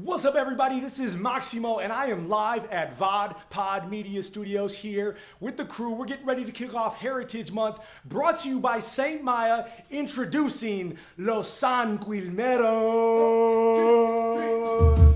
What's up, everybody? This is Maximo, and I am live at VOD Pod Media Studios here with the crew. We're getting ready to kick off Heritage Month, brought to you by St. Maya, introducing Los Sanquilmeros.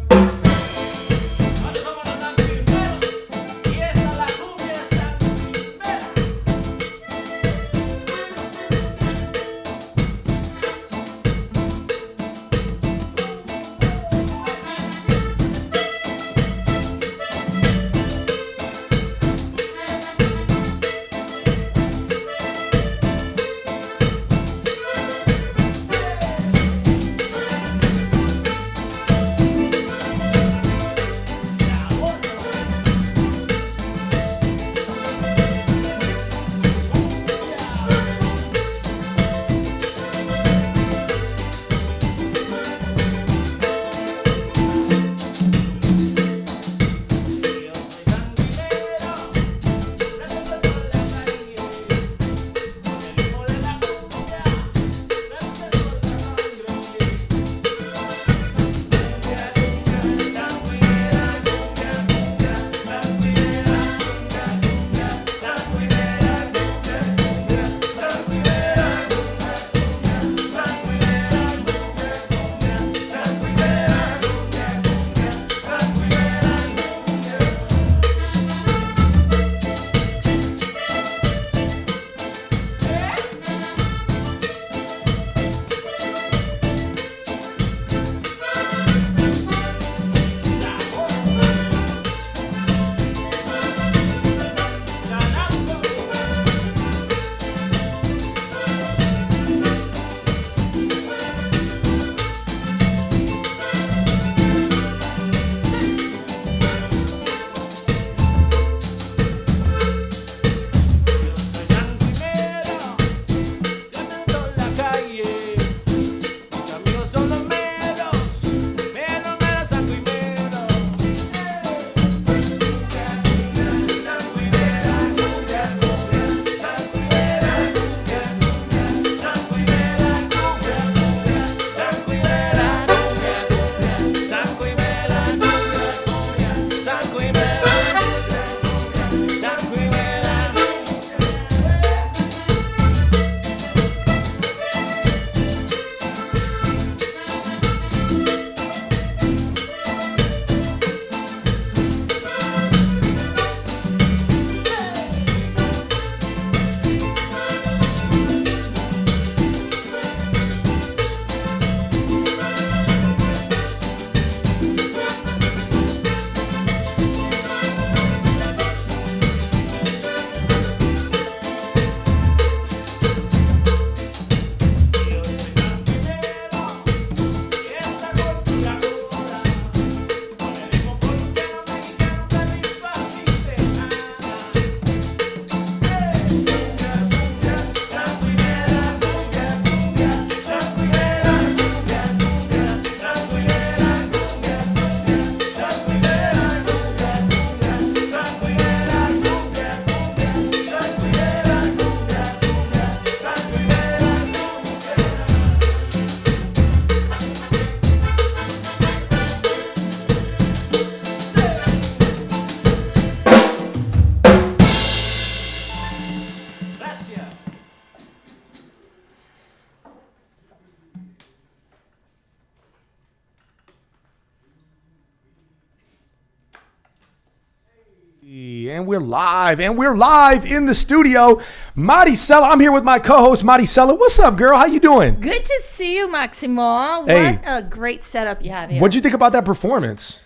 And we're live in the studio. Maricela, I'm here with my co-host Maricela. What's up, girl? How you doing? Good to see you, Maximo. Hey. What a great setup you have here. What'd you think about that performance?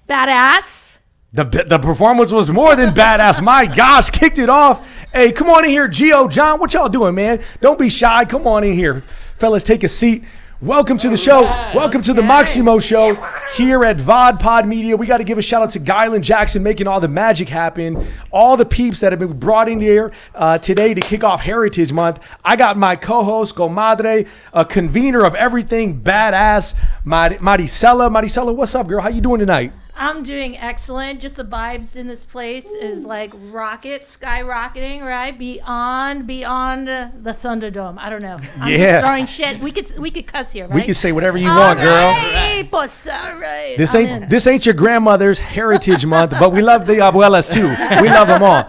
Badass. The performance was more than badass. My gosh, kicked it off. Hey, come on in here, Gio, John. What y'all doing, man? Don't be shy. Come on in here. Fellas, take a seat. Welcome to the show. Welcome to the Maximo Show here at VOD Pod Media. We got to give a shout out to Gylan Jackson making all the magic happen. All the peeps that have been brought in here today to kick off Heritage Month. I got my co-host, Comadre, a convener of everything badass, Maricela. Maricela, what's up, girl? How you doing tonight? I'm doing excellent. Just the vibes in this place is like skyrocketing, right? Beyond the Thunderdome. I don't know. I'm just throwing shit. We could cuss here, right? We can say whatever you want, girl. Pues, all right. This ain't your grandmother's Heritage Month, but we love the abuelas too. We love them all.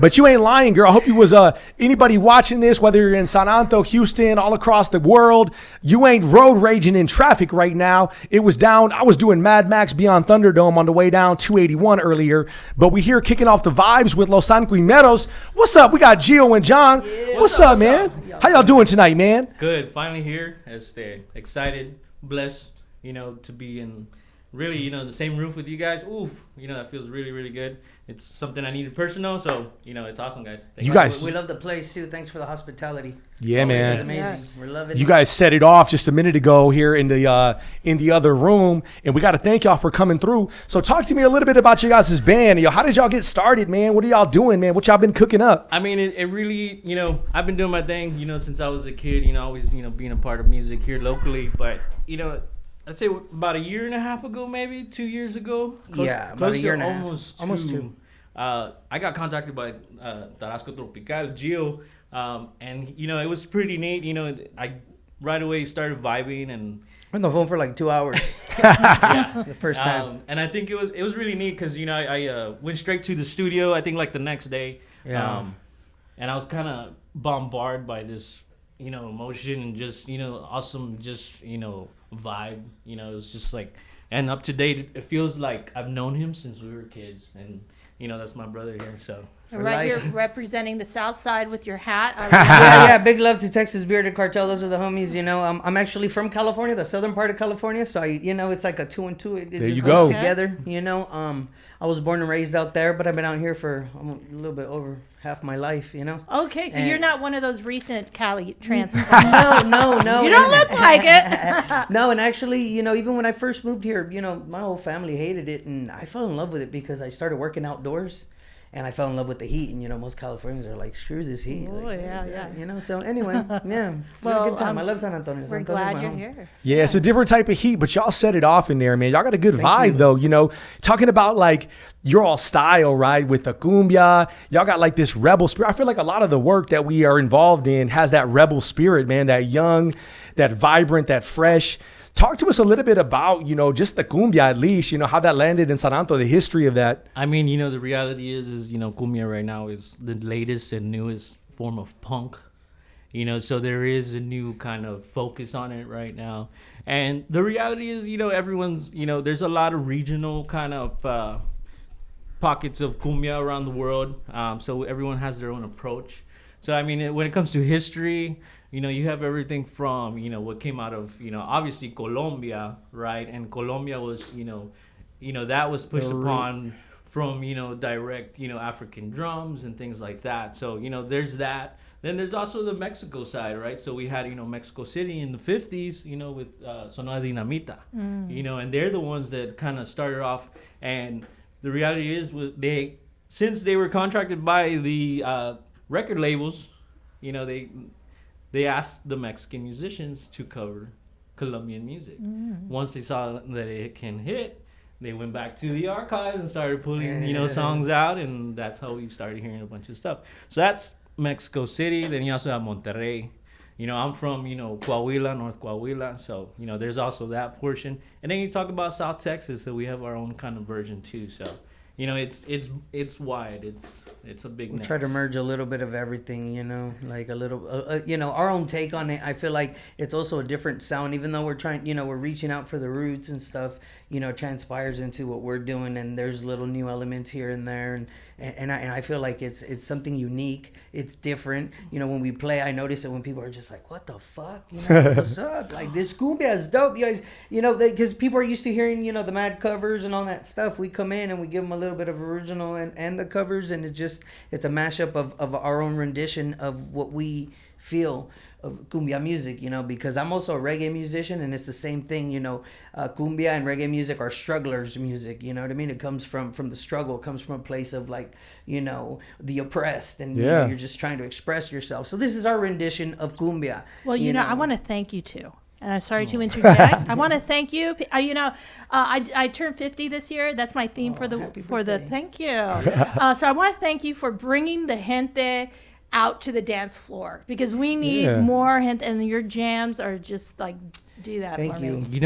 But you ain't lying, girl. I hope you was anybody watching this, whether you're in San Antonio, Houston, all across the world, you ain't road raging in traffic right now. It was down. I was doing Mad Max Beyond Thunderdome on the way down 281 earlier, but we here kicking off the vibes with Los Sanguineros. What's up? We got Gio and John. Yeah, what's up, man? How y'all doing tonight, man? Good. Finally here. Excited, blessed, to be in really, the same roof with you guys. Oof, that feels really, really good. It's something I needed personal, so, it's awesome, guys. You guys, we love the place, too. Thanks for the hospitality. Yeah, man. This is amazing. We're loving it. You guys set it off just a minute ago here in the other room, and we got to thank y'all for coming through. So talk to me a little bit about you guys' band. How did y'all get started, man? What are y'all doing, man? What y'all been cooking up? I mean, it really, I've been doing my thing, since I was a kid, always, being a part of music here locally. But, I'd say about a year and a half ago, maybe 2 years ago. About a year and a half. Almost two. I got contacted by Tarasco Tropical, Gio, and it was pretty neat. I right away started vibing and on the phone for like 2 hours. Yeah, the first time. And I think it was really neat because I went straight to the studio. I think like the next day. Yeah. And I was kind of bombarded by this emotion and just awesome vibe. It's just like, and up to date. It feels like I've known him since we were kids, and that's my brother here. So right here representing the South Side with your hat. Yeah. Big love to Texas Bearded Cartel. Those are the homies. I'm actually from California, the southern part of California. So it's like a 2 and 2. It there just you goes go. Together. I was born and raised out there, but I've been out here for a little bit over half my life. Okay, so you're not one of those recent Cali transplants. No. You don't look like it. No, and actually, even when I first moved here, my whole family hated it, and I fell in love with it because I started working outdoors. And I fell in love with the heat, and most Californians are like, "Screw this heat." Oh, yeah. So anyway, it's been a good time. I love San Antonio. We're glad you're here. Yeah, it's a different type of heat, but y'all set it off in there, man. Y'all got a good vibe, though. Talking about like your all style, right? With the cumbia, y'all got like this rebel spirit. I feel like a lot of the work that we are involved in has that rebel spirit, man. That young, that vibrant, that fresh. Talk to us a little bit about, just the cumbia at least, how that landed in San Antonio, the history of that. I mean, the reality is cumbia right now is the latest and newest form of punk, so there is a new kind of focus on it right now. And the reality is, everyone's, there's a lot of regional kind of pockets of cumbia around the world. So everyone has their own approach. So, I mean, when it comes to history, you have everything from, what came out of, obviously Colombia, right? And Colombia was, that was pushed upon from, direct, African drums and things like that. So, there's that. Then there's also the Mexico side, right? So we had, Mexico City in the 50s, with Sonora Dinamita, and they're the ones that kind of started off. And the reality is since they were contracted by the record labels, they asked the Mexican musicians to cover Colombian music. Once they saw that it can hit, they went back to the archives and started pulling, songs out, and that's how we started hearing a bunch of stuff. So that's Mexico City. Then you also have Monterrey. I'm from, Coahuila, North Coahuila, so, there's also that portion. And then you talk about South Texas, so we have our own kind of version too, so. It's wide. It's a big. We try to merge a little bit of everything, like a little, our own take on it. I feel like it's also a different sound, even though we're trying, we're reaching out for the roots and stuff. Transpires into what we're doing, and there's little new elements here and there, and I feel like it's something unique. It's different. When we play, I notice it when people are just like, "What the fuck? What's up? Like this cumbia is dope, you guys." Because people are used to hearing, the mad covers and all that stuff. We come in and we give them a little bit of original and the covers, and it's a mashup of our own rendition of what we feel of cumbia music, because I'm also a reggae musician, and it's the same thing, cumbia and reggae music are strugglers music, you know what I mean? It comes from the struggle, it comes from a place of like, the oppressed, and yeah. You're just trying to express yourself. So this is our rendition of cumbia. Well, I want to thank you too. Sorry to interject. I want to thank you. I turned 50 this year. That's my theme for the. Thank you. So I want to thank you for bringing the gente out to the dance floor because we need more gente, and your jams are just like do that. Thank for you. Me.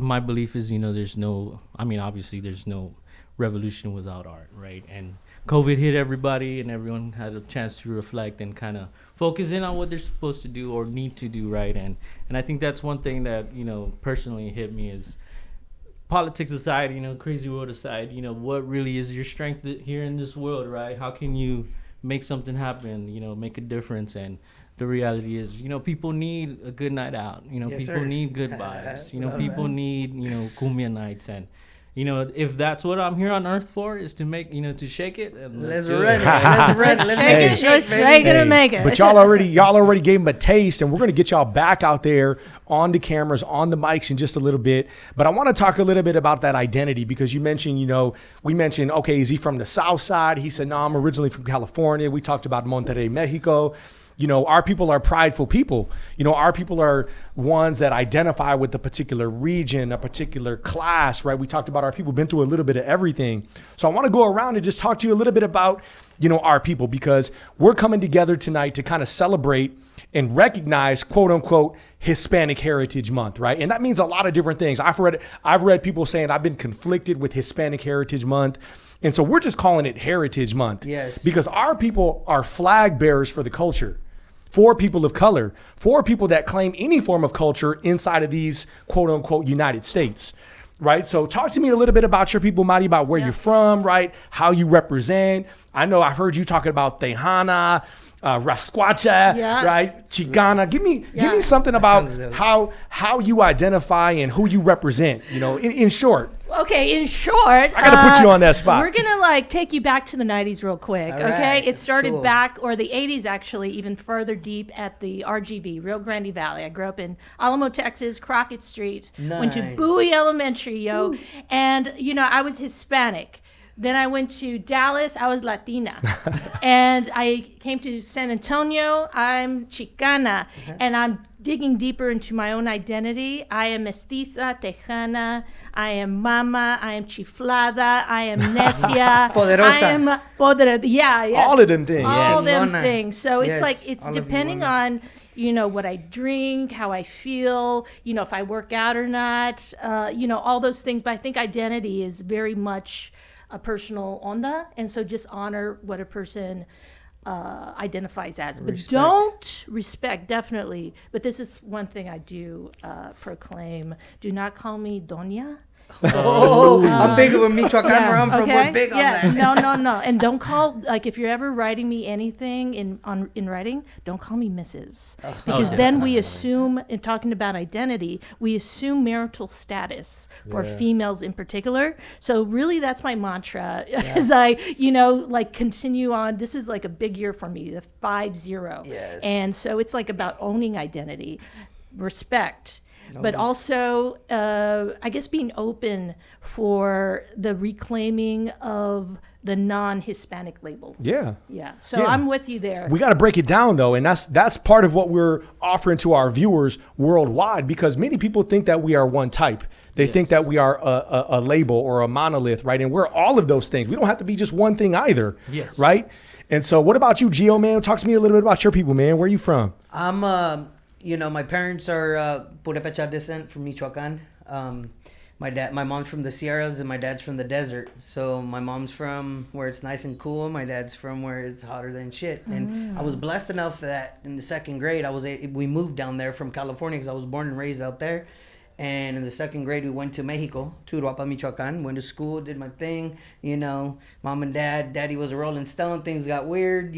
My belief is, there's no. I mean, obviously, there's no revolution without art, right? And COVID hit everybody, and everyone had a chance to reflect and kind of focus in on what they're supposed to do or need to do, right? And I think that's one thing that personally hit me is politics aside, crazy world aside, what really is your strength here in this world, right? How can you make something happen? Make a difference. And the reality is, people need a good night out. People need good vibes. People need cumbia nights. And if that's what I'm here on earth for, is to make, to shake it. And Let's do run it. it. Let's run it. Let's make it shake, Let's shake it and make it. But y'all already gave them a taste, and we're going to get y'all back out there on the cameras, on the mics in just a little bit. But I want to talk a little bit about that identity because you mentioned, we mentioned, okay, is he from the South Side? He said, no, I'm originally from California. We talked about Monterrey, Mexico. Our people are prideful people. Our people are ones that identify with a particular region, a particular class, right? We talked about our people been through a little bit of everything. So I want to go around and just talk to you a little bit about, our people, because we're coming together tonight to kind of celebrate and recognize, quote unquote, Hispanic Heritage Month, right? And that means a lot of different things. I've read people saying I've been conflicted with Hispanic Heritage Month. And so we're just calling it Heritage Month. Yes. Because our people are flag bearers for the culture, for people of color, for people that claim any form of culture inside of these quote unquote United States, right? So talk to me a little bit about your people, Mari, about where you're from, right? How you represent. I know I heard you talking about Tejana, Rascuacha, right? Chicana. Give me something about how you identify and who you represent, in short. Okay, in short, I gotta put you on that spot. We're gonna take you back to the 90s real quick. All okay, right, it started cool. back, or the 80s actually, even further deep at the RGV, Rio Grande Valley. I grew up in Alamo, Texas, Crockett Street. Went to Nice. Bowie Elementary, and I was Hispanic. Then I went to Dallas. I was Latina. And I came to San Antonio. I'm Chicana. And I'm digging deeper into my own identity. I am mestiza, tejana. I am mama. I am chiflada. I am necia. Poderosa. I am poderosa. Yeah, yes. All of them things. All them Chingona. things. So it's Yes, it's all of you depending women. on what I drink, how I feel, if I work out or not, all those things. But I think identity is very much a personal onda, and so just honor what a person identifies as. But don't respect, definitely. But this is one thing I do proclaim: do not call me Doña. I'm big with Michoacan where I'm from. okay? We're big on that. No. And don't call, if you're ever writing me anything in writing, don't call me Mrs. Because then we assume, in talking about identity, we assume marital status for females in particular. So really that's my mantra as I, continue on. This is like a big year for me, the 5-0. Yes. And so it's like about owning identity, respect, but also, I guess, being open for the reclaiming of the non-Hispanic label. Yeah. Yeah. So I'm with you there. We got to break it down, though, and that's part of what we're offering to our viewers worldwide, because many people think that we are one type. They think that we are a label or a monolith, right? And we're all of those things. We don't have to be just one thing either, right? And so what about you, Gio, man? Talk to me a little bit about your people, man. Where are you from? I'm, my parents are Purepecha descent from Michoacan. My mom's from the Sierras and my dad's from the desert. So my mom's from where it's nice and cool. My dad's from where it's hotter than shit. And I was blessed enough that in the second grade, we moved down there from California because I was born and raised out there. And in the second grade, we went to Mexico, to Uruapan, Michoacan. Went to school, did my thing, Mom and daddy was a Rolling Stone. Things got weird,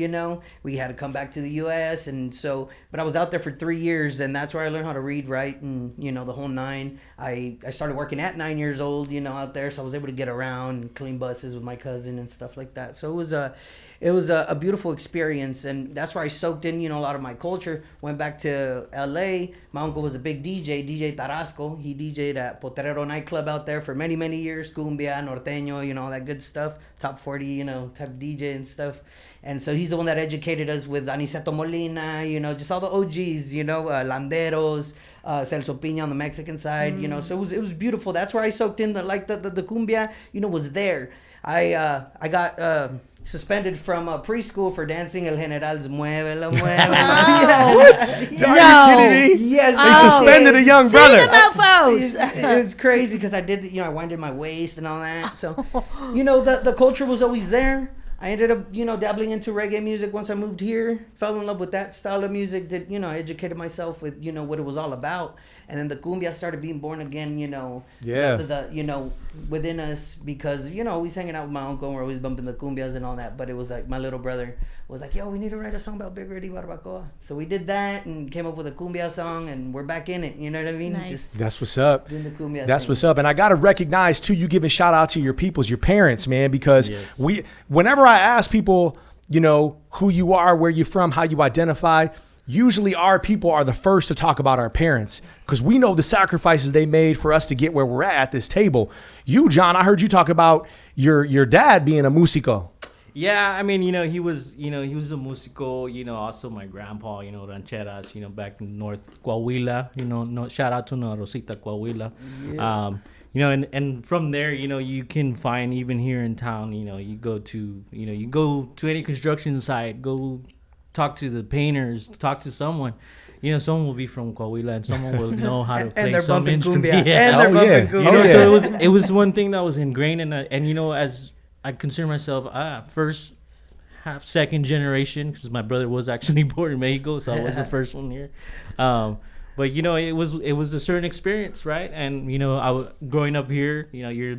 We had to come back to the U.S. But I was out there for 3 years, and that's where I learned how to read, write, and, the whole nine. I started working at 9 years old, out there, so I was able to get around and clean buses with my cousin and stuff like that. So it was a beautiful experience, and that's where I soaked in, a lot of my culture. Went back to L.A. My uncle was a big DJ Tarasco. Paco. He DJ'd at Potrero nightclub out there for many, many years. Cumbia, norteño, all that good stuff. Top 40, type DJ and stuff. And so he's the one that educated us with Aniceto Molina, just all the OGs, Landeros, Celso Piña on the Mexican side, So it was beautiful. That's where I soaked in the cumbia, was there. I got suspended from preschool for dancing El General's Muévelo, Muévelo. What? No. Are you kidding me? Yes, They suspended a young See the brother. mofos. It was crazy because I did, I winded my waist and all that. So, the culture was always there. I ended up, dabbling into reggae music once I moved here. Fell in love with that style of music. Did, I educated myself with, what it was all about. And then the cumbia started being born again, Yeah. the within us because, always hanging out with my uncle. We're always bumping the cumbias and all that. But it was like my little brother was like, yo, we need to write a song about Big Reddy Barbacoa. So we did that and came up with a cumbia song and we're back in it. You know what I mean? Nice. Just That's what's up. doing the cumbia That's thing. what's up. And I got to recognize, too, you giving shout out to your peoples, your parents, man, because Yes. whenever I ask people, who you are, where you're from, how you identify, usually our people are the first to talk about our parents because we know the sacrifices they made for us to get where we're at this table. You, John, I heard you talk about your dad being a músico. Yeah, I mean, he was a musical, also my grandpa, rancheras, back in North Coahuila, no, shout out to Rosita Coahuila. Yeah. And from there, you can find even here in town, you go to any construction site, go talk to the painters, talk to someone. Someone will be from Coahuila and someone will know how to play And they're some bumping instrument. cumbia. Yeah. And they're Oh, yeah. bumping Oh, cumbia. yeah. So it was one thing that was ingrained in it. And as I consider myself first second generation because my brother was actually born in Mexico, so I was the first one here. But it was a certain experience, right? And growing up here, you're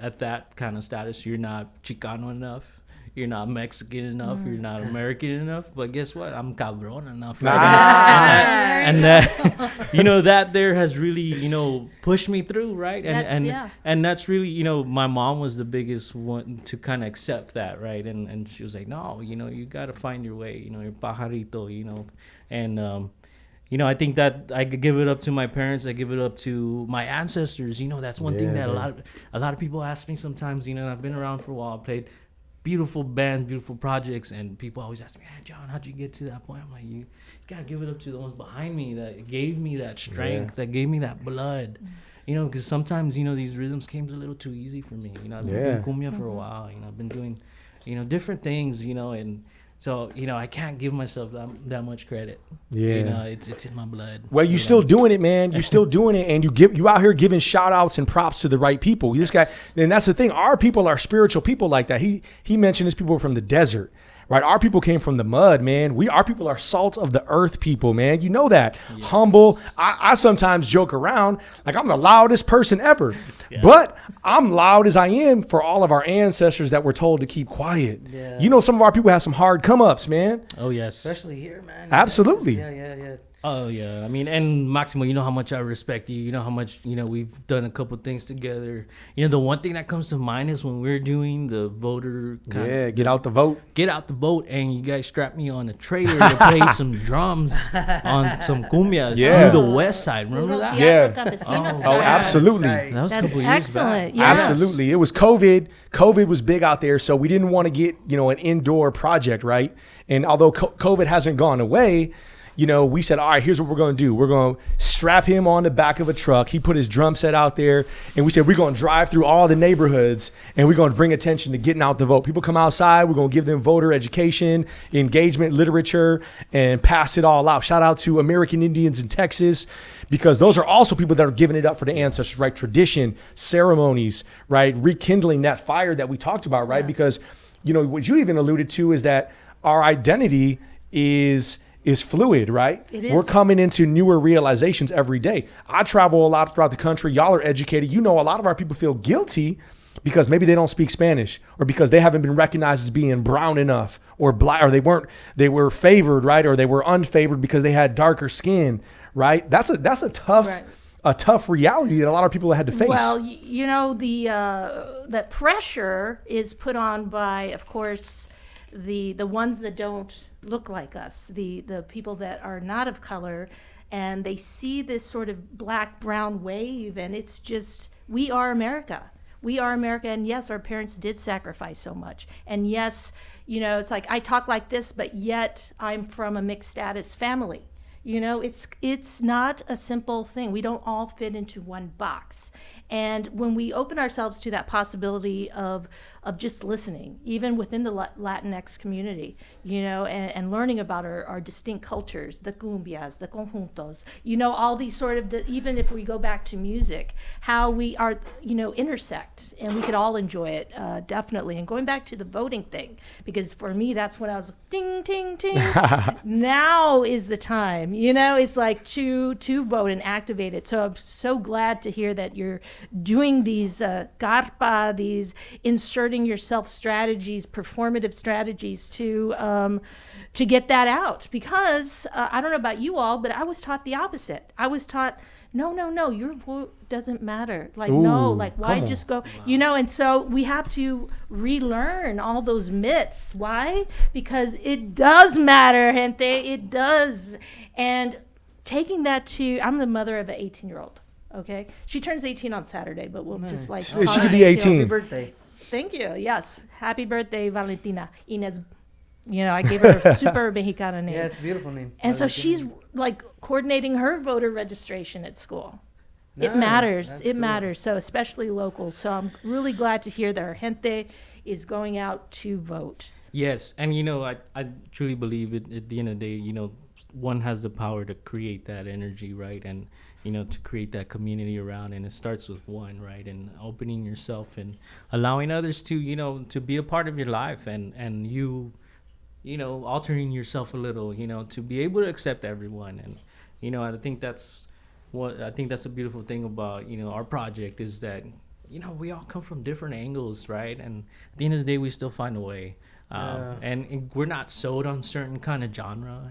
at that kind of status, you're not Chicano enough. You're not Mexican enough. You're not American enough. But guess what? I'm cabron enough. Right? And that there has really, pushed me through, right? And that's really, my mom was the biggest one to kind of accept that, right? And she was like, no, you got to find your way, your pajarito, and I think that I could give it up to my parents. I give it up to my ancestors. That's one thing that a lot of people ask me sometimes. I've been around for a while. I played beautiful bands, beautiful projects, and people always ask me, hey, John, how'd you get to that point? I'm like, you gotta give it up to the ones behind me that gave me that strength, that gave me that blood. Because sometimes, these rhythms came a little too easy for me. I've been doing cumbia for a while. I've been doing, different things, and so, I can't give myself that much credit. Yeah. It's in my blood. Well, you're still doing it, man. You're still doing it, and you out here giving shout outs and props to the right people. This guy, and that's the thing. Our people are spiritual people like that. He mentioned his people from the desert, right? Our people came from the mud, man. Our people are salt of the earth people, man. You know that. Yes. Humble. I sometimes joke around like I'm the loudest person ever, but I'm loud as I am for all of our ancestors that were told to keep quiet. Yeah. Some of our people have some hard come ups, man. Oh yes, Especially here, man. Absolutely. Yeah. Oh yeah, I mean, and Maximo, you know how much I respect you. You know how much we've done a couple things together. The one thing that comes to mind is when we're doing the voter. Get out the vote. Get out the vote, and you guys strapped me on a trailer to play some drums on some cumbias through the west side. Remember that? Yeah. Oh, absolutely. That was a That's couple excellent. years back. Yeah. Absolutely. It was COVID. COVID was big out there, so we didn't want to get an indoor project, right? And although COVID hasn't gone away. We said, all right, here's what we're going to do. We're going to strap him on the back of a truck. He put his drum set out there, and we said, we're going to drive through all the neighborhoods, and we're going to bring attention to getting out the vote. People come outside. We're going to give them voter education, engagement, literature, and pass it all out. Shout out to American Indians in Texas, because those are also people that are giving it up for the ancestors, right? Tradition, ceremonies, right? Rekindling that fire that we talked about, right? Because, what you even alluded to is that our identity is fluid, right? It is. We're coming into newer realizations every day. I travel a lot throughout the country. Y'all are educated. A lot of our people feel guilty because maybe they don't speak Spanish or because they haven't been recognized as being brown enough or black, or they were favored, right? Or they were unfavored because they had darker skin, right? That's a tough, Right. a tough reality that a lot of people had to face. Well, that pressure is put on by, of course, the ones that don't look like us, the people that are not of color, and they see this sort of black-brown wave, and it's just, we are America. We are America, and yes, our parents did sacrifice so much. And yes, it's like I talk like this, but yet I'm from a mixed status family. It's not a simple thing. We don't all fit into one box. And when we open ourselves to that possibility of just listening, even within the Latinx community, and learning about our distinct cultures, the cumbias, the conjuntos, all these sort of, even if we go back to music, how we are, intersect, and we could all enjoy it, definitely. And going back to the voting thing, because for me, that's when I was ding, ding, ding. Now is the time, it's like to vote and activate it. So I'm so glad to hear that you're doing these carpa, these inserting yourself strategies, performative strategies to get that out. Because I don't know about you all, but I was taught the opposite. I was taught, no, your vote doesn't matter. Like, Ooh, no, like, why just go, and so we have to relearn all those myths. Why? Because it does matter, gente, it does. And taking that I'm the mother of an 18-year-old. Okay, she turns 18 on Saturday, but we'll just like She could be 18. Happy birthday. Thank you. Yes, happy birthday, Valentina Inez. I gave her a super Mexicana name. Yeah, it's a beautiful name. And so Valentina. she's like coordinating her voter registration at school. Nice. It matters. That's It cool. matters. So especially local. So I'm really glad to hear that our gente is going out to vote. Yes, and I truly believe at the end of the day, one has the power to create that energy, right? And to create that community around, and it starts with one, right? And opening yourself and allowing others to to be a part of your life, and you altering yourself a little, to be able to accept everyone. And I think that's a beautiful thing about our project, is that we all come from different angles, right? And at the end of the day, we still find a way. And we're not sold on certain kind of genre.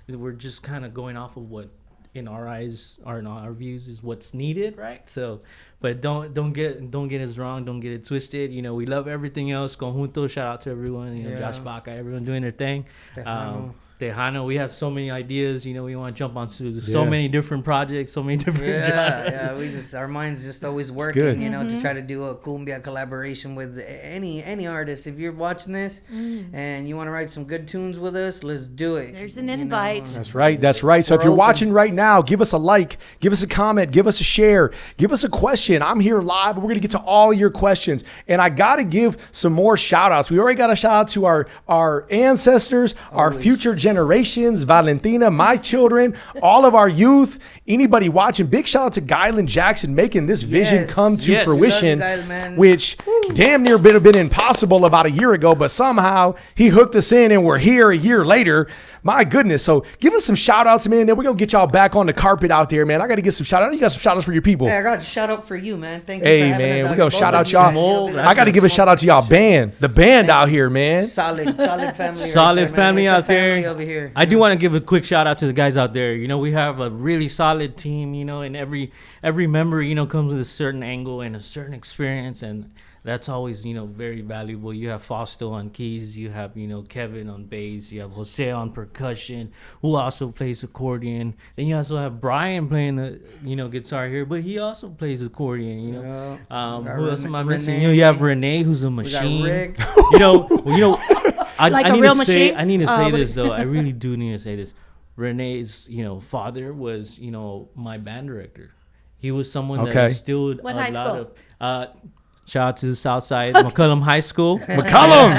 We're just kind of going off of what in our eyes or in our views is what's needed, right? So, but don't get us wrong, don't get it twisted. We love everything else. Conjunto, shout out to everyone. Josh Baca, everyone doing their thing. Tejano, we have so many ideas. We want to jump onto so many different projects, so many different genres. Our minds just always working, to try to do a cumbia collaboration with any artist. If you're watching this and you want to write some good tunes with us, let's do it. There's an invite. That's right. So if you're watching right now, give us a like, give us a comment, give us a share, give us a question. I'm here live, and we're going to get to all your questions. And I got to give some more shout outs. We already got a shout out to our ancestors, our future generations, Valentina, my children, all of our youth, anybody watching. Big shout out to Gylan Jackson making this vision come to fruition, Love you, Gylan, which damn near been impossible about a year ago, but somehow he hooked us in and we're here a year later. My goodness. So give us some shout outs, man. Then we're going to get y'all back on the carpet out there, man. I got to get some shout outs. You got some shout outs for your people. Hey, I got a shout out for you, man. Thank you Hey, for having man, us we out. gonna Both shout of out you, y'all. man. I got to give a shout out to y'all band. The band out here, man. Solid family. Solid family It's a out there. family over here. I do want to give a quick shout out to the guys out there. We have a really solid team, and every member, comes with a certain angle and a certain experience, and that's always, very valuable. You have Fausto on keys, you have, Kevin on bass, you have Jose on percussion, who also plays accordion. Then you also have Brian playing the, guitar here, but he also plays accordion, Who else am I missing? Renee. You have Renee, who's a We got machine. Rick. Like I a need real to say, machine? I need to say what- this though. I really do need to say this. Renee's, father was, my band director. He was someone that instilled What a high lot school? of. Shout out to the South Side, McCullum High School. McCullum.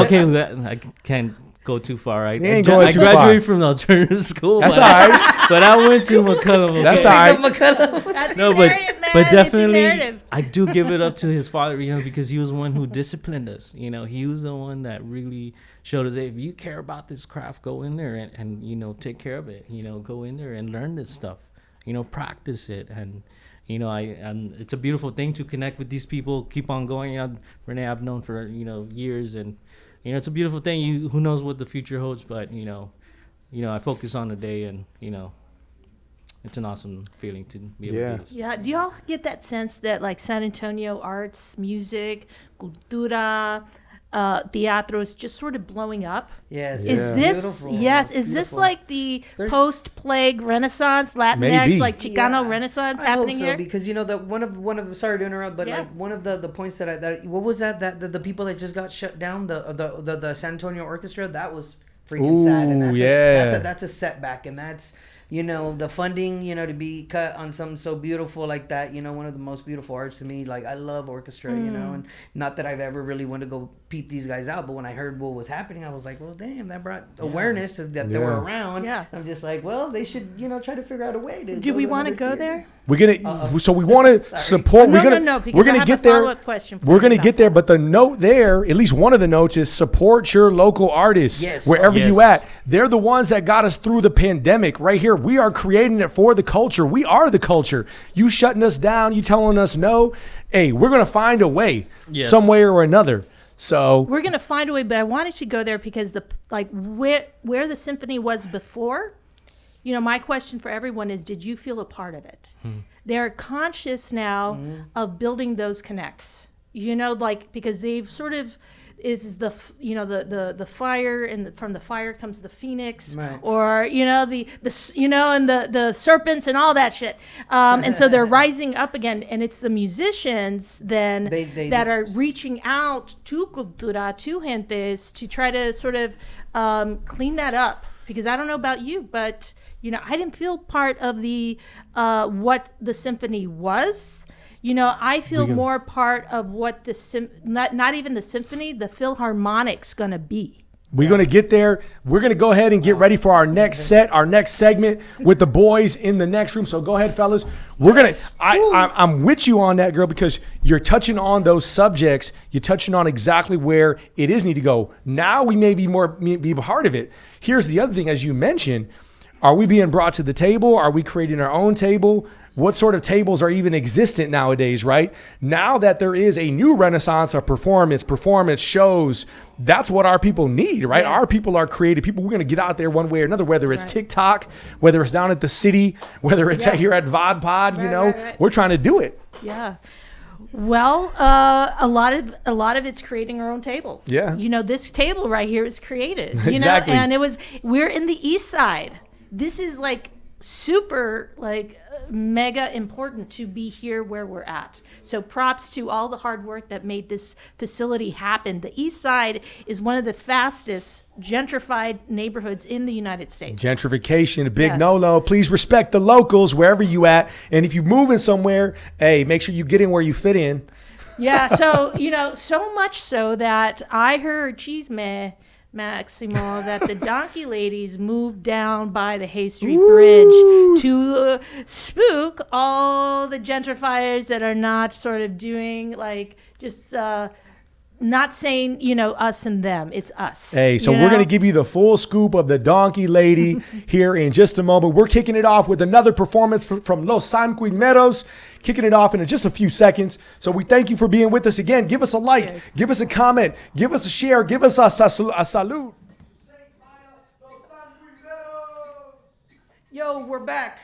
Okay, I can't go too far, right? You ain't going too far. I graduated from the alternative school. That's but, all right. But I went to McCullum. Okay? That's all right. That's No, your but narrative, man. but It's your definitely, narrative. I do give it up to his father, because he was the one who disciplined us. He was the one that really showed us, hey, if you care about this craft, go in there and take care of it. Go in there and learn this stuff. Practice it, and it's a beautiful thing to connect with these people. Keep on going. Renee, I've known for years, and it's a beautiful thing. Who knows what the future holds, but I focus on the day, and it's an awesome feeling to be able to do this. Yeah. Do y'all get that sense that like San Antonio arts, music, cultura, Teatro is just sort of blowing up. Yes. Is Yeah. this Beautiful. is this Beautiful. like the There's- post-plague Renaissance, Latinx, Maybe. like Chicano Yeah. Renaissance I hope happening so, here? because one of sorry to interrupt, but Yeah. like one of the points that what was that the people that just got shut down, the San Antonio Orchestra, that was freaking sad, and Ooh, that's a setback, and that's the funding, to be cut on something so beautiful like that, one of the most beautiful arts to me. Like, I love orchestra, and not that I've ever really wanted to go peep these guys out, but when I heard what was happening, I was like, well, damn, that brought awareness that they were around. Yeah. I'm just like, well, they should, try to figure out a way to. Do we want to go there? We're gonna so we want to Sorry. support. No, we're gonna no, because we're I gonna have get a there. follow-up question for We're you gonna about get there, but the note there, at least one of the notes, is support your local artists. Yes. Wherever you Yes. at, they're the ones that got us through the pandemic. Right here, we are creating it for the culture. We are the culture. You shutting us down, you telling us no. Hey, we're gonna find a way, Yes. some way or another. So We're gonna find a way, but I wanted to go there because where the symphony was before. My question for everyone is: did you feel a part of it? They're conscious now of building those connects. Because they've sort of the fire, and from the fire comes the phoenix, Right. or and the serpents and all that shit. And so they're rising up again, and it's the musicians then that are reaching out to cultura, to gentes, to try to sort of clean that up. Because I don't know about you, but I didn't feel part of the what the symphony was. I feel more part of what not even the symphony, the Philharmonic's gonna be. we're gonna get there. We're gonna go ahead and get ready for our next set, our next segment with the boys in the next room. So go ahead, fellas. We're gonna. I'm with you on that, girl, because you're touching on those subjects. You're touching on exactly where it is need to go. Now we may be a part of it. Here's the other thing, as you mentioned. Are we being brought to the table? Are we creating our own table? What sort of tables are even existent nowadays, right? Now that there is a new renaissance of performance shows, that's what our people need, right? Yeah. Our people are creative people. We're going to get out there one way or another, whether it's Right. TikTok, whether it's down at the city, whether it's Yeah. here at VOD Pod, Right. we're trying to do it. Yeah. Well, a lot of it's creating our own tables. Yeah. This table right here is created. Exactly. And we're in the East Side. This is like super mega important to be here where we're at. So props to all the hard work that made this facility happen. The East Side is one of the fastest gentrified neighborhoods in the United States. Gentrification, a big Yes. no-no. Please respect the locals wherever you at. And if you're moving somewhere, hey, make sure you get in where you fit in. Yeah, so so much so that I heard Maximo, that the donkey ladies moved down by the Hay Street Bridge to spook all the gentrifiers that are not sort of doing not saying, us and them. It's us. Hey, so we're going to give you the full scoop of the Donkey Lady here in just a moment. We're kicking it off with another performance from Los Sanquineros, kicking it off in just a few seconds. So we thank you for being with us again. Give us a like, Cheers. give us a comment, give us a share, give us a salute. Yo, we're back.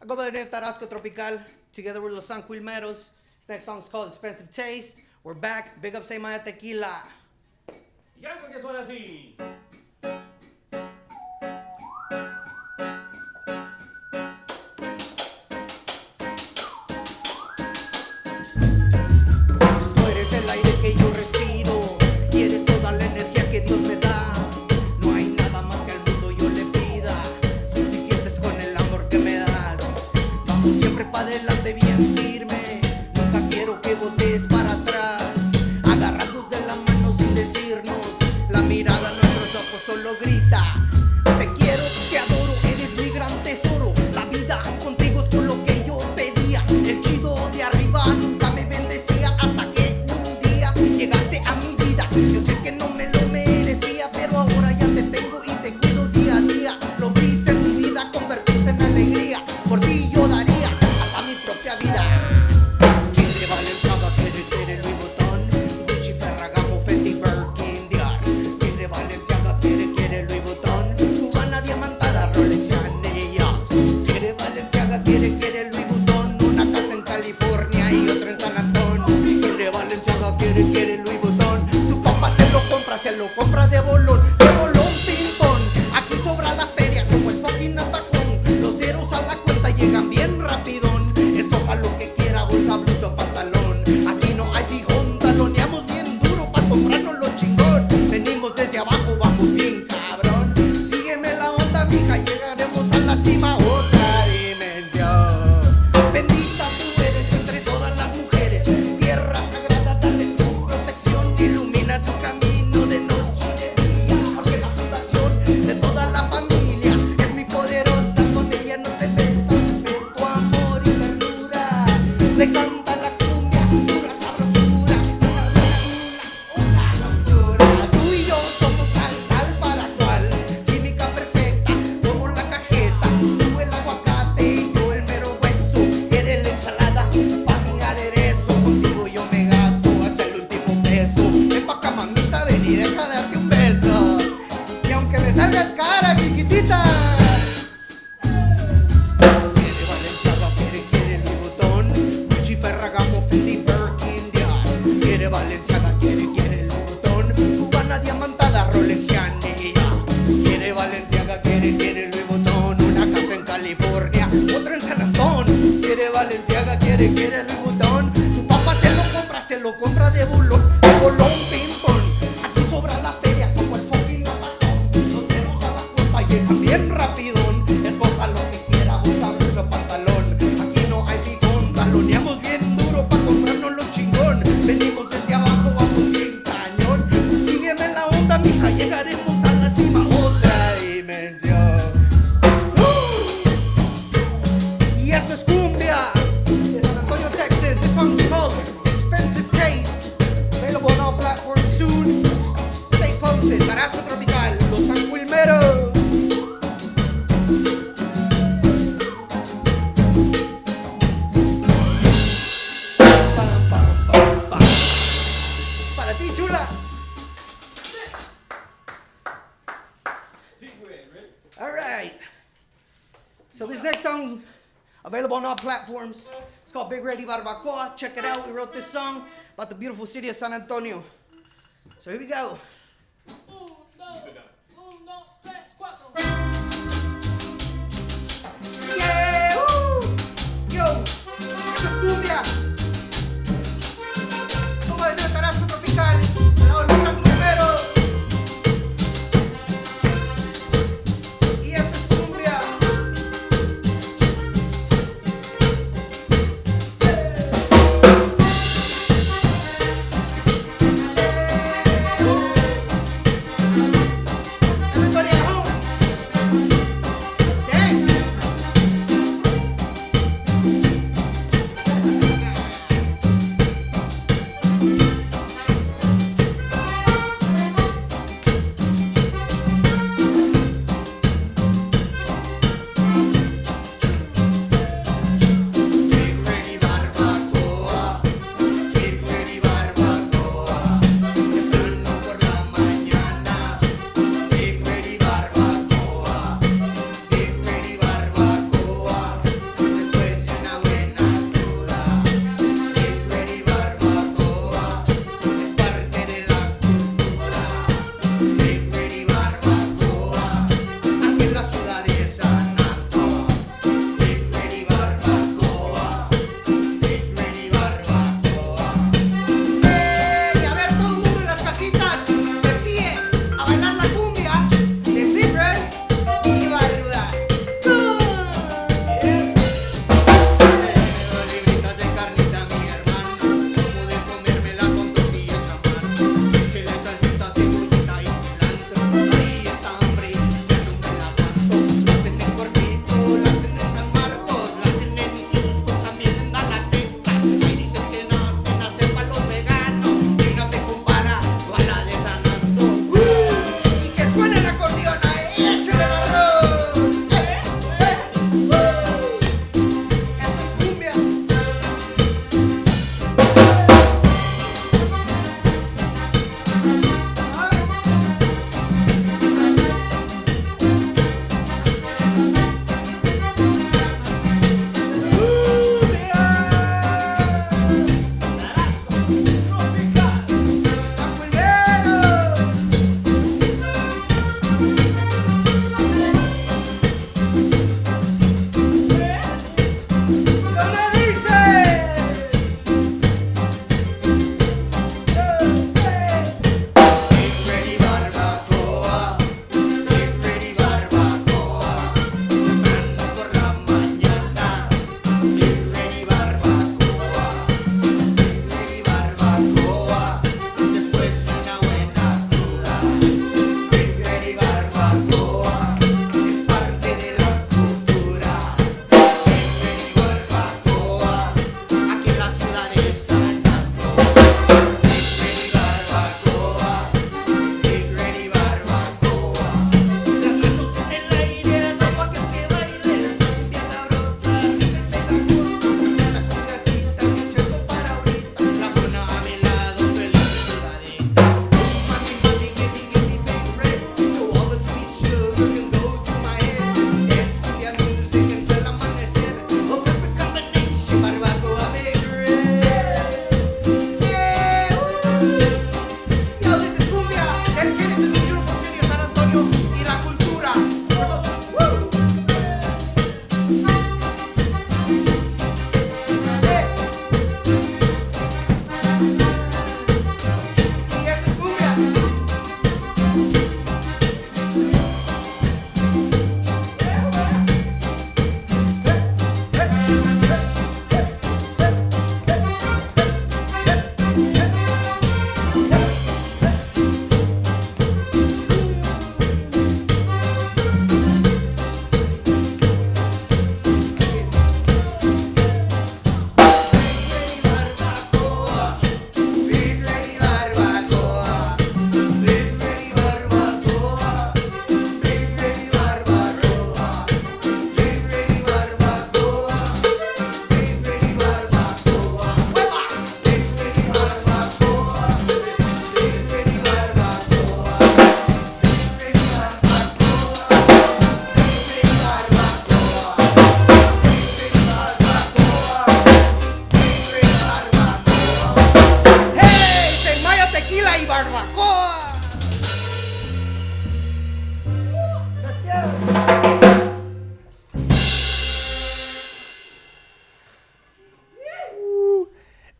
I go by the name Tarasco Tropical, together with Los Sanquilmeros. This next song is called Expensive Taste. We're back. Big up, Say Maya Tequila. Y algo que suena así. Tú eres el aire que yo respiro y eres toda la energía que Dios me da. No hay nada más que al mundo yo le pida. Suficientes con el amor que me das. Vamos siempre para adelante bien firme. Nunca quiero que voltees para atrás. Agarrarnos de la mano sin decirnos. La mirada en nuestros ojos solo grita. Te quiero, te adoro, eres mi gran tesoro. La vida contigo es por lo que yo pedía. El chido de arriba nunca me bendecía hasta que un día llegaste a mi vida. Yo sé que no me lo merecía, pero ahora ya te tengo y te cuido día a día. Lo viste en mi vida, convertiste en alegría. Por ti yo daría hasta mi se quiere el Vuitton. Su papá se lo compra de bolón, ping-pong. Aquí sobra la feria como el fucking lapatón. Los ceros a la culpa llegan bien rapidón. Escoja lo que quiera, usa mucho pantalón. Aquí no hay bigón, taloneamos bien duro pa' comprarnos lo chingón. Venimos desde abajo, vamos bien cañón. Sígueme la onda, mija, llegaremos a la cima, otra dimensión. Y esto es cumbia de San Antonio, Texas. This song's called Expensive Taste. Available on all platforms soon. Stay posted. Tarasco Tropical, Los Anguilmeros. Pam, pam, pam, pam. Para ti, chula. All right. So this next song, available on all platforms. It's called Big Ready Barbacoa. Check it out. We wrote this song about the beautiful city of San Antonio. So here we go. Yeah, woo! Yo, esto es cumbia. Como de Tarasco Tropical. Los Anguilmeros. Y esto es cumbia.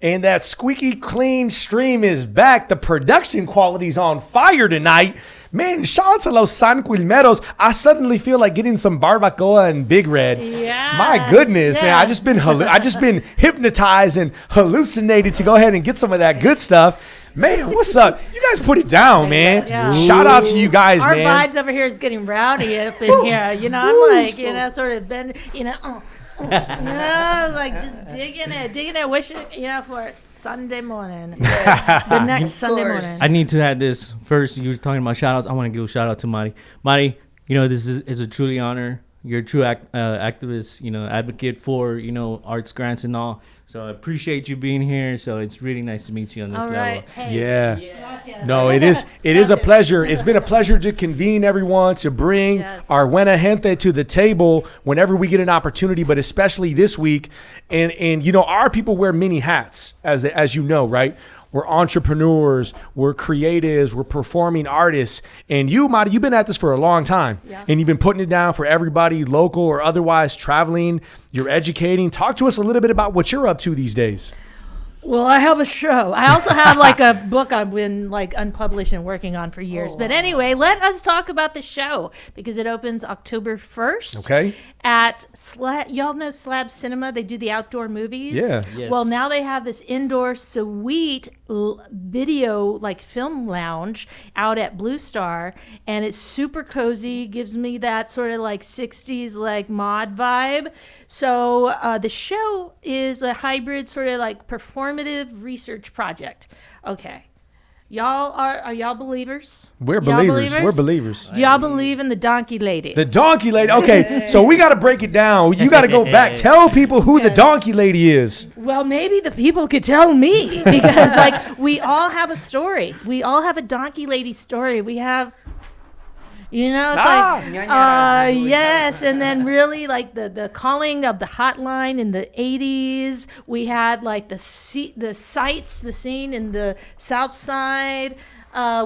And that squeaky clean stream is back. The production quality's on fire tonight. Man, shout out to Los San Quilmeros. I suddenly feel like getting some barbacoa and Big Red. Yes, My goodness, man. yeah. I just been hypnotized and hallucinated to go ahead and get some of that good stuff. Man, what's up? You guys put it down, man. Yeah. Shout out to you guys, Our man. vibes over here is getting rowdy up in here. You know, I'm like, you know, sort of been, you know, like just digging it, wishing, you know, for Sunday morning. The next Sunday course. morning. I need to add this first. You were talking about shout outs. I want to give a shout out to Mari. Mari, you know, this is a truly honor. You're a true activist, you know, advocate for, you know, arts grants and all. So I appreciate you being here. So it's really nice to meet you on this All level. right. Hey. Yeah. Gracias. No, it is a pleasure. It's been a pleasure to convene everyone, to bring Yes. our Buena Gente to the table whenever we get an opportunity, but especially this week. And you know, our people wear many hats, as you know, right? We're entrepreneurs, we're creatives, we're performing artists. And you, Madi, you've been at this for a long time. Yeah. And you've been putting it down for everybody, local or otherwise, traveling. You're educating. Talk to us a little bit about what you're up to these days. Well, I have a show. I also have like a book I've been like unpublished and working on for years. But anyway, let us talk about the show because it opens October 1st. Okay. At y'all know Slab Cinema. They do the outdoor movies. Yeah. Yes. Well, now they have this indoor suite video like film lounge out at Blue Star, and it's super cozy. Gives me that sort of like 60s like mod vibe. So the show is a hybrid sort of like performative research project. Okay. Y'all are y'all believers? We're Y'all believers. We're believers. Do y'all believe in the donkey lady? The donkey lady. Okay, so we got to break it down. You got to go back. Tell people who the donkey lady is. Well, maybe the people could tell me because, like, we all have a story. We all have a donkey lady story. We have, you know, it's like, yes. And then really, like, the calling of the hotline in the 80s. We had, like, the scene in the South Side.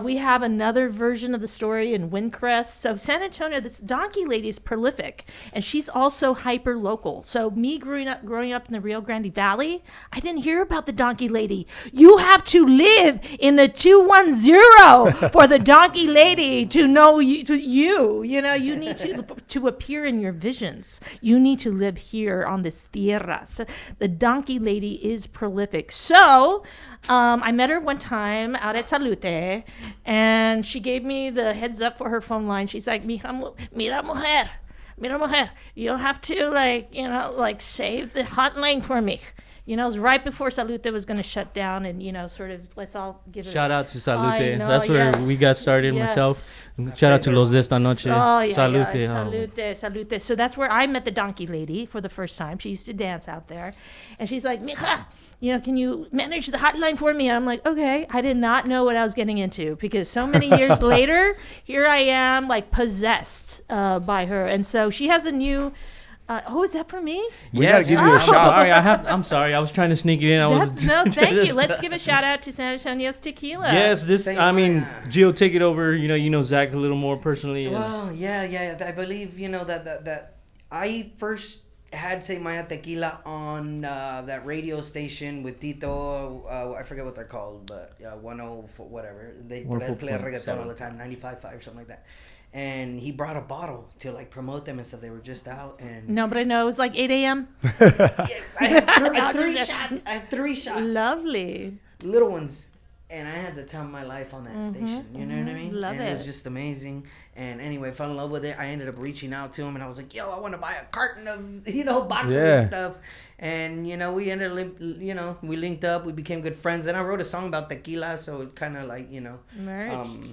We have another version of the story in Windcrest. So San Antonio, this donkey lady is prolific, and she's also hyper local. So me growing up in the Rio Grande Valley, I didn't hear about the donkey lady. You have to live in the 210 for the donkey lady to know you. You know, you need to appear in your visions. You need to live here on this tierra. So the donkey lady is prolific. So I met her one time out at Salute, and she gave me the heads up for her phone line. She's like, mira mujer, you'll have to, like, you know, like, save the hotline for me. You know, it was right before Salute was going to shut down, and, you know, sort of, let's all give it Shout out to I Salute. know, That's where yes. we got started, Yes. myself. Shout out to Los de Esta Noche. Oh, yeah, Salute. yeah. Salute. So that's where I met the donkey lady for the first time. She used to dance out there. And she's like, mija, you know, can you manage the hotline for me? And I'm like, okay. I did not know what I was getting into because so many years later, here I am, like, possessed by her. And so she has a new... is that for me? We got to give you a I'm shout. sorry. I'm sorry. I was trying to sneak it in. Thank you. Let's give a shout out to San Antonio's Tequila. Yes, Same way. Gio, take it over. You know Zach a little more personally. and- Well, yeah. I believe, you know, that I first had Say Maya Tequila on that radio station with Tito. I forget what they're called, but 104, whatever. They play 104.7. reggaeton all the time, 95.5 or something like that. And he brought a bottle to, like, promote them and stuff. They were just out, and No, but I know it was like 8 a.m. I had three shots. Lovely. Little ones, and I had the time of my life on that station. You know what I mean? Love and it was it. just amazing. And anyway, fell in love with it. I ended up reaching out to him, and I was like, "Yo, I want to buy a carton of, you know, boxes Yeah. and stuff." And you know, we we linked up. We became good friends. Then I wrote a song about tequila, so it kind of like, you know, Merged.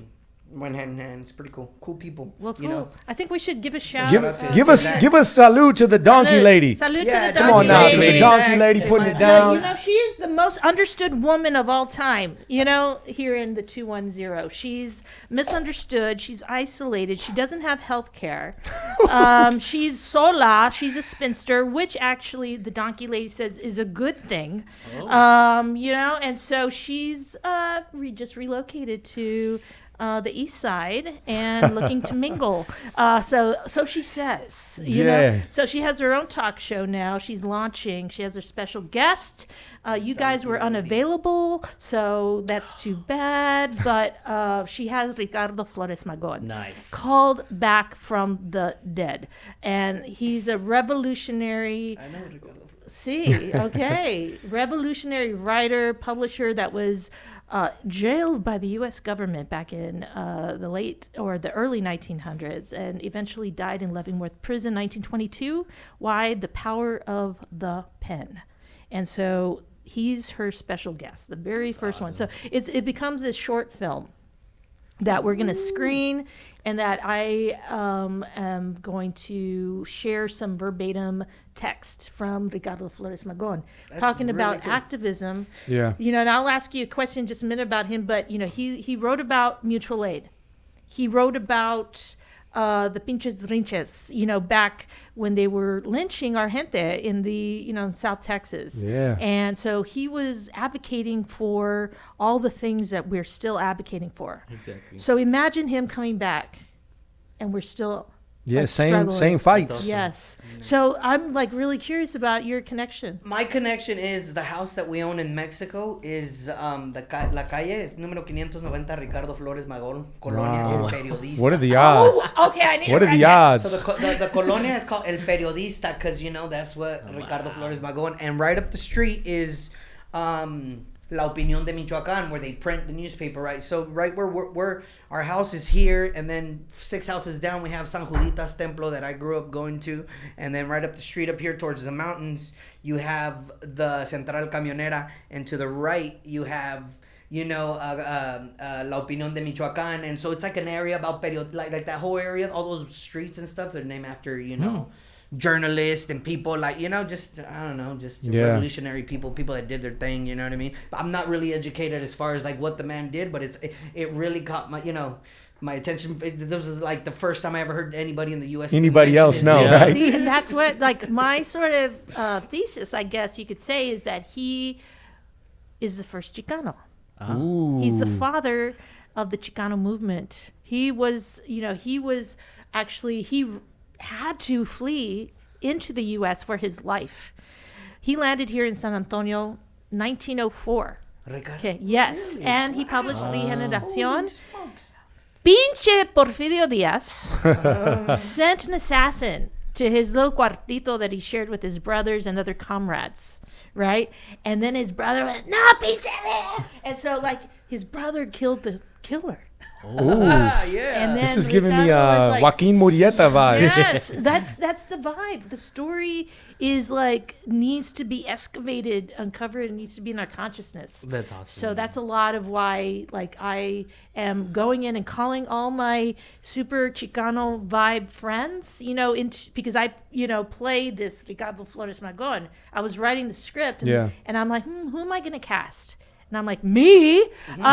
went hand in hand. It's pretty cool. Cool people. Well, cool. You know? I think we should give a shout Give, out. give us salute to the donkey Salute. lady. Salute Yeah, to the Come donkey on now, to lady. the donkey lady Say putting my it bad. down. You know, she is the most understood woman of all time, you know, here in the 210. She's misunderstood. She's isolated. She doesn't have health care. She's sola. She's a spinster, which actually the donkey lady says is a good thing. You know, and so she's just relocated to the East Side and looking to mingle. So she says, you Yeah. know. So she has her own talk show now. She's launching. She has her special guest. You guys were unavailable, so that's too bad. But she has Ricardo Flores Magón. Nice. Called back from the dead. And he's a revolutionary. I know Ricardo. See, okay. Revolutionary writer, publisher that was jailed by the U.S. government back in the early 1900s and eventually died in Leavenworth Prison, 1922. Why? The power of the pen. And so he's her special guest, the very first one. So it becomes this short film that we're going to screen and that I am going to share some verbatim text from Ricardo Flores Magón talking really about cool. activism. Yeah. You know, and I'll ask you a question in just a minute about him, but, you know, he wrote about mutual aid. He wrote about the pinches rinches, you know, back when they were lynching our gente in in South Texas. Yeah. And so he was advocating for all the things that we're still advocating for. Exactly. So imagine him coming back and we're still Yeah, like, same struggling. fights. Yes. So I'm like really curious about your connection. My connection is the house that we own in Mexico is la calle es número 590 Ricardo Flores Magón, Colonia Wow. El Periodista. What are the odds? Oh, okay, I need What to are write the that. odds? So the colonia is called El Periodista because, you know, that's what Ricardo Flores Magón. And right up the street is La Opinión de Michoacán, where they print the newspaper, right? So right where our house is here, and then 6 houses down, we have San Juditas Templo that I grew up going to. And then right up the street up here towards the mountains, you have the Central Camionera. And to the right, you have... La Opinión de Michoacán, and so it's like an area about like that whole area, all those streets and stuff, they're named after, journalists and people like, just, I don't know, just revolutionary people that did their thing, you know what I mean? But I'm not really educated as far as like what the man did, but it really caught my, my attention. This was like the first time I ever heard anybody in the U.S. Anybody else know, Yeah. right? See, and that's what, like, my sort of thesis, I guess you could say, is that he is the first Chicano. Ooh. He's the father of the Chicano movement. He had to flee into the U.S. for his life. He landed here in San Antonio, 1904. Ricardo. Okay, yes, and he published Regeneración. Pinche Porfirio Diaz sent an assassin to his little cuartito that he shared with his brothers and other comrades, right? And then his brother was, no, pinche! And so, like, his brother killed the killer. Ooh. Yeah. And then This is giving me Ricardo was like, Joaquin Murrieta vibes. Yes, that's the vibe. The story is like needs to be excavated, uncovered, and needs to be in our consciousness. That's awesome. So that's a lot of why, like, I am going in and calling all my super Chicano vibe friends, because I, played this Ricardo Flores Magón. I was writing the script, and I'm like, who am I going to cast? And I'm like, me? And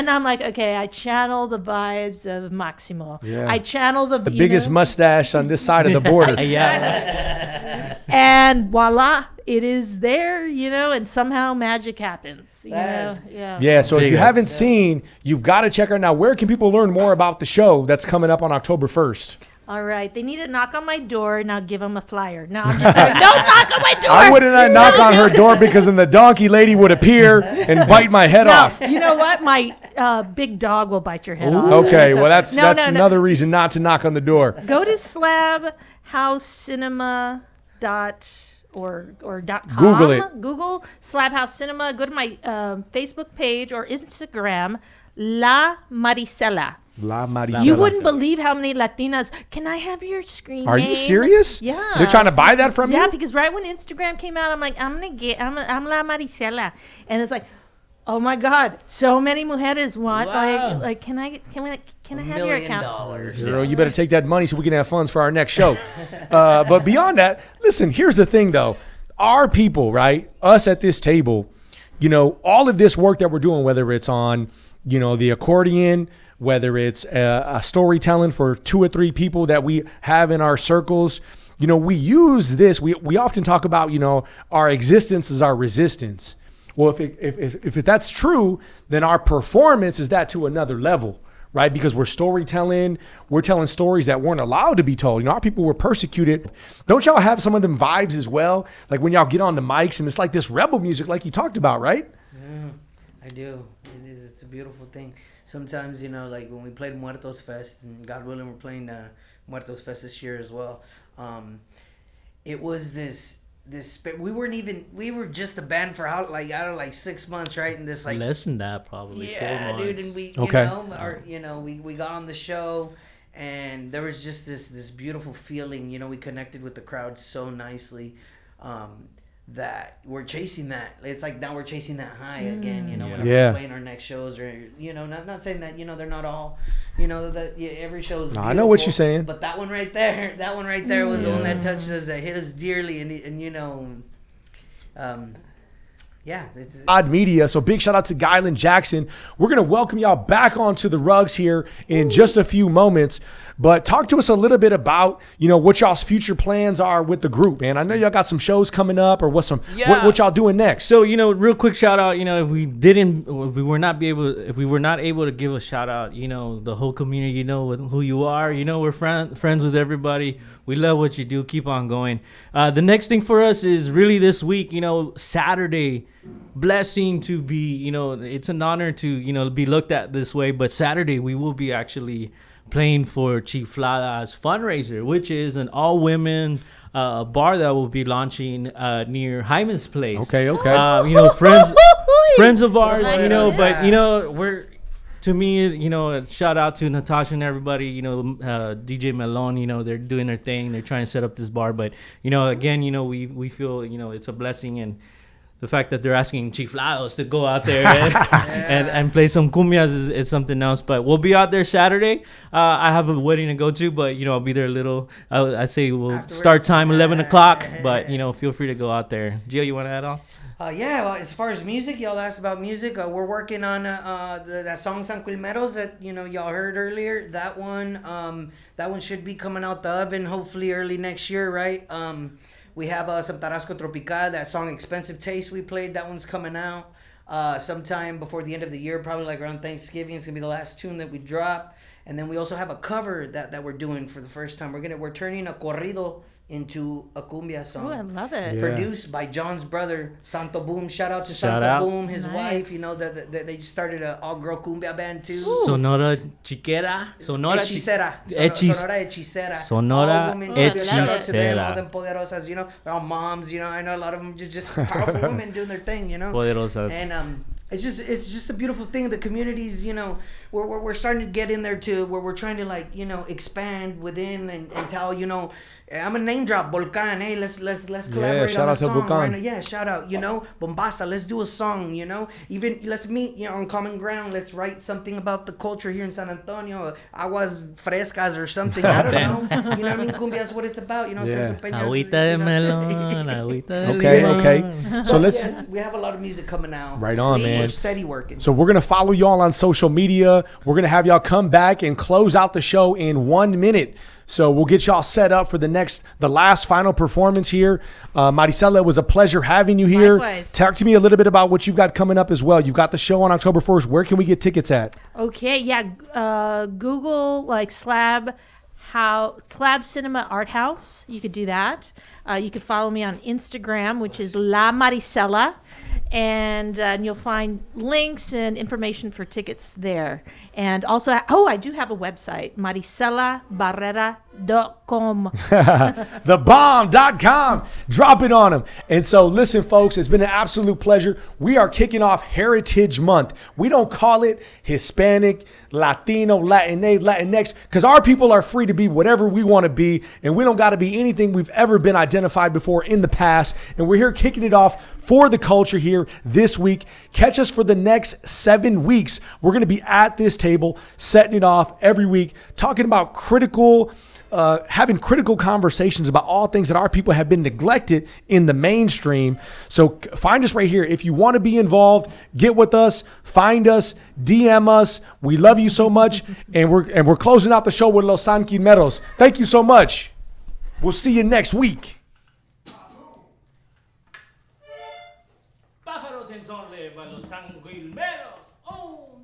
I'm like, okay, I channel the vibes of Maximo. Yeah. I channel the Biggest mustache on this side of the border. Yeah. and voila, it is there, and somehow magic happens. Yeah, so if Big you ups. haven't seen, you've got to check her out. Now, where can people learn more about the show that's coming up on October 1st? All right, they need to knock on my door, and I'll give them a flyer. No, I'm just kidding. Don't knock on my door. I wouldn't knock on her door because then the donkey lady would appear and bite my head off. You know what? My big dog will bite your head off. Okay, So- well, that's No. another reason not to knock on the door. Go to slabhousecinema.com or .com. Google it. Google Slab House Cinema. Go to my Facebook page or Instagram, La Maricela. La Maricela. You wouldn't believe how many Latinas. Can I have your screen Are name? you serious? Yeah. They're trying to buy that from Yeah, you? because right when Instagram came out, I'm like, I'm La Maricela, and it's like, oh my God, so many mujeres want Wow. like can I have your $1 million. account? Girl, you better take that money so we can have funds for our next show. But beyond that, listen, here's the thing, though. Our people, right, us at this table, all of this work that we're doing, whether it's on, the accordion, whether it's a storytelling for 2 or 3 people that we have in our circles, we use this. We often talk about, our existence is our resistance. Well, if that's true, then our performance is that to another level, right? Because we're storytelling, we're telling stories that weren't allowed to be told. You know, our people were persecuted. Don't y'all have some of them vibes as well? Like when y'all get on the mics and it's like this rebel music like you talked about, right? Yeah, I do. It is. It's a beautiful thing. Sometimes, you know, like when we played Muertos Fest, and God willing, we're playing Muertos Fest this year as well. It was this. We were just a band for how, like, I don't know, like 6 months, right? And this, like, less than that, probably. 4 yeah, months. dude. And we, we got on the show, and there was just this beautiful feeling. You know, we connected with the crowd so nicely. That we're chasing that. It's like now we're chasing that high again, you know, when we're playing our next shows, or, you know, not saying that, you know, they're not all, you know, that every show is I know what you're saying. But that one right there was the one that touched us, that hit us dearly, and you know, it's Odd Media. So big shout out to Guyland Jackson. We're going to welcome y'all back onto the rugs here in just a few moments. But talk to us a little bit about, you know, what y'all's future plans are with the group, man. I know y'all got some shows coming up, or what y'all doing next. So, you know, real quick shout out, you know, if we were not able to give a shout out, you know, the whole community, you know who you are, you know, we're friends with everybody. We love what you do. Keep on going. The next thing for us is really this week, you know, Saturday. Blessing to be, you know, it's an honor to, you know, be looked at this way. But Saturday we will be actually playing for Chiflada's fundraiser, which is an all-women bar that will be launching near Hyman's place. Okay. You know, friends of ours, you know, but, you know, to me, you know, shout out to Natasha and everybody, you know, DJ Melon, you know, they're doing their thing. They're trying to set up this bar. But, you know, again, you know, we feel, you know, it's a blessing, and the fact that they're asking Chiflados to go out there and play some cumbias is something else. But we'll be out there Saturday. I have a wedding to go to, but, you know, I'll be there a little. I say we'll start time 11 o'clock, but, you know, feel free to go out there. Gio, you want to add on? Well, as far as music, y'all asked about music. We're working on that song San Quilmeros that, you know, y'all heard earlier. That one should be coming out the oven hopefully early next year, right? We have some Tarasco Tropical, that song Expensive Taste we played. That one's coming out sometime before the end of the year, probably like around Thanksgiving. It's gonna be the last tune that we drop. And then we also have a cover that we're doing for the first time. We're turning a corrido into a cumbia song. Oh, I love it. Yeah. Produced by John's brother, Santo Boom. Shout out to Santo Boom, his Nice. wife. You know, they just started an all-girl cumbia band too. Sonora Chiquera. Sonora Hechicera. Sonora All-woman cumbia. Shout out to them, Hechicera. all them poderosas, you know. They're all moms, you know. I know a lot of them just powerful women doing their thing, you know. Poderosas. And it's just a beautiful thing. The communities, you know, we're starting to get in there too, where we're trying to, like, you know, expand within and tell, you know, I'm a name drop, Volcan. Hey, let's collaborate shout on a out to song. Volcan. Right? Yeah, shout out. You know, Bombasta. Let's do a song. You know, even let's meet, you know, on common ground. Let's write something about the culture here in San Antonio. Aguas frescas or something. I don't know. You know what I mean? Cumbia is what it's about. You know, Yeah. Agüita de melón, agüita de Okay. limón. So let's Yes, we have a lot of music coming out. right on, Sweet. man. We're steady working. So we're gonna follow y'all on social media. We're gonna have y'all come back and close out the show in 1 minute. So we'll get y'all set up for the last final performance here. Maricela, it was a pleasure having you here. Likewise. Talk to me a little bit about what you've got coming up as well. You've got the show on October 1st. Where can we get tickets at? Okay, yeah. Google like Slab Cinema Art House. You could do that. You could follow me on Instagram, which is La Maricela, and you'll find links and information for tickets there. And also, I do have a website, maricelabarrera.com. Thebomb.com. Drop it on them. And so listen, folks, it's been an absolute pleasure. We are kicking off Heritage Month. We don't call it Hispanic, Latino, Latinx, because our people are free to be whatever we want to be, and we don't got to be anything we've ever been identified before in the past. And we're here kicking it off for the culture here this week. Catch us for the next 7 weeks. We're going to be at this table, setting it off every week, talking about having critical conversations about all things that our people have been neglected in the mainstream. So find us right here. If you want to be involved, get with us, find us, DM us. We love you so much. And we're closing out the show with Los San Quimeros. Thank you so much. We'll see you next week. Pájaros en son para los sanguilmeros. ¡Oh!